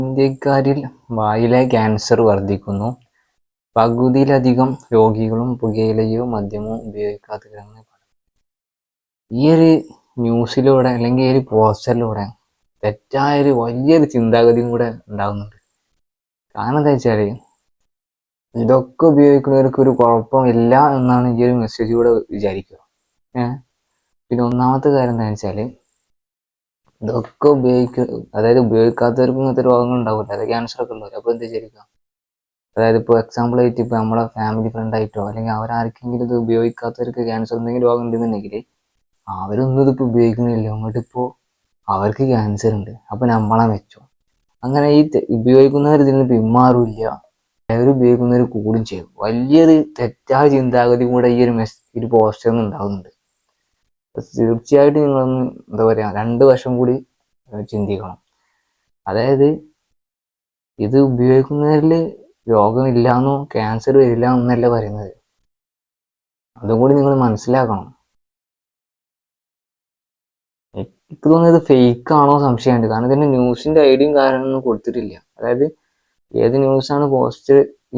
ഇന്ത്യക്കാരിൽ വായിലെ ക്യാൻസർ വർദ്ധിക്കുന്നു. പകുതിയിലധികം രോഗികളും പുകയിലയോ മദ്യമോ ഉപയോഗിക്കാത്തവരാണെന്ന് പറയുന്നു. ഈ ഒരു ന്യൂസിലൂടെ അല്ലെങ്കിൽ ഈ ഒരു പോസ്റ്ററിലൂടെ തെറ്റായൊരു വലിയൊരു ചിന്താഗതിയും കൂടെ ഉണ്ടാകുന്നുണ്ട്. കാരണം എന്താ വെച്ചാൽ ഇതൊക്കെ ഉപയോഗിക്കുന്നവർക്ക് ഒരു കുഴപ്പമില്ല എന്നാണ് ഈ ഒരു മെസ്സേജിലൂടെ വിചാരിക്കുക. പിന്നെ ഒന്നാമത്തെ കാര്യം എന്താ വെച്ചാൽ ഇതൊക്കെ അതായത് ഉപയോഗിക്കാത്തവർക്ക് ഇങ്ങനത്തെ രോഗങ്ങൾ ഉണ്ടാവില്ല, അതായത് ക്യാൻസർ ഒക്കെ ഉണ്ടാവില്ല. അപ്പോൾ എന്താ വിചാരിക്കുക, അതായത് ഇപ്പോൾ എക്സാമ്പിൾ ആയിട്ട് ഇപ്പോൾ നമ്മളെ ഫാമിലി ഫ്രണ്ട് ആയിട്ടോ അല്ലെങ്കിൽ അവരാർക്കെങ്കിലും ഇത് ഉപയോഗിക്കാത്തവർക്ക് ക്യാൻസർ എന്തെങ്കിലും രോഗം ഉണ്ടെന്നുണ്ടെങ്കിൽ അവരൊന്നും ഇതിപ്പോൾ ഉപയോഗിക്കുന്നില്ല, അങ്ങോട്ടിപ്പോൾ അവർക്ക് ക്യാൻസർ ഉണ്ട്, അപ്പോൾ നമ്മളെ മെച്ചം. അങ്ങനെ ഈ ഉപയോഗിക്കുന്നവർ ഇതിൽ നിന്ന് പിന്മാറില്ല, അവർ ഉപയോഗിക്കുന്നവർ കൂടും ചെയ്യും. വലിയൊരു തെറ്റായ ചിന്താഗതി കൂടെ ഈ ഒരു പോസ്റ്ററിൽ നിന്ന് ഉണ്ടാകുന്നുണ്ട്. തീർച്ചയായിട്ടും നിങ്ങളൊന്ന് എന്താ പറയുക, രണ്ട് വശം കൂടി ചിന്തിക്കണം. അതായത് ഇത് ഉപയോഗിക്കുന്നവരിൽ രോഗമില്ലാന്നോ ക്യാൻസർ വരില്ല എന്നല്ല പറയുന്നത്, അതും കൂടി നിങ്ങൾ മനസ്സിലാക്കണം. എനിക്ക് തോന്നുന്നത് ഫേക്ക് ആണോ സംശയമുണ്ട്. കാരണം ഇതിന്റെ ന്യൂസിന്റെ ഐഡിയയും കാര്യങ്ങളൊന്നും കൊടുത്തിട്ടില്ല. അതായത് ഏത് ന്യൂസാണ്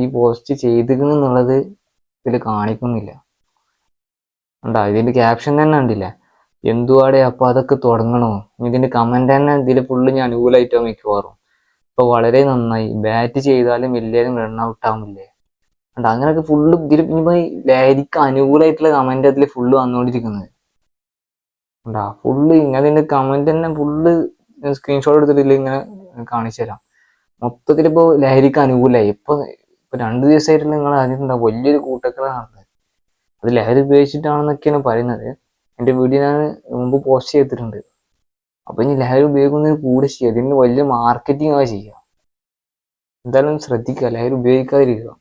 ഈ പോസ്റ്റ് ചെയ്തിരിക്കുന്നുള്ളത് ഇതിൽ കാണിക്കുന്നില്ല. ഉണ്ടാ ഇതിന്റെ ക്യാപ്ഷൻ തന്നെ കണ്ടില്ല, എന്തുവാടെ അപ്പൊ അതൊക്കെ തുടങ്ങണോ, ഇതിന്റെ കമന്റ് തന്നെ ഇതിൽ ഫുള്ള് ഞാൻ അനുകൂലമായിട്ടോ മിക്കവാറും. ഇപ്പൊ വളരെ നന്നായി, ബാറ്റ് ചെയ്താലും വലിയാലും റൺ ഔട്ട് ആവുന്നില്ലേ. ഉണ്ട് അങ്ങനെയൊക്കെ ഫുള്ള് ഇതിൽ ഇനിയിപ്പോ ലഹരിക്ക് അനുകൂലമായിട്ടുള്ള കമന്റ് അതിൽ ഫുള്ള് വന്നുകൊണ്ടിരിക്കുന്നത് ഉണ്ടാ. ഫുള്ള് അതിന്റെ കമന്റ് തന്നെ ഫുള്ള് സ്ക്രീൻഷോട്ട് എടുത്തിട്ടില്ല, ഇങ്ങനെ കാണിച്ചു തരാം. മൊത്തത്തിൽ ഇപ്പൊ ലഹരിക്ക് അനുകൂലമായി. ഇപ്പൊ 2 ദിവസമായിട്ട് നിങ്ങൾ അറിഞ്ഞിട്ടുണ്ടാവും, വലിയൊരു കൂട്ടക്കളാണ്. അത് ലഹരി ഉപയോഗിച്ചിട്ടാണെന്നൊക്കെയാണ് പറയുന്നത്. എൻ്റെ വീഡിയോ ഞാൻ മുമ്പ് പോസ്റ്റ് ചെയ്തിട്ടുണ്ട്. അപ്പൊ ഇനി ലഹരി ഉപയോഗിക്കുന്നതിന് കൂടെ ചെയ്യുക, ഇതിന് വലിയ മാർക്കറ്റിംഗ് ചെയ്യുക. എന്തായാലും ശ്രദ്ധിക്കുക, ലഹരി ഉപയോഗിക്കാതിരിക്കുക.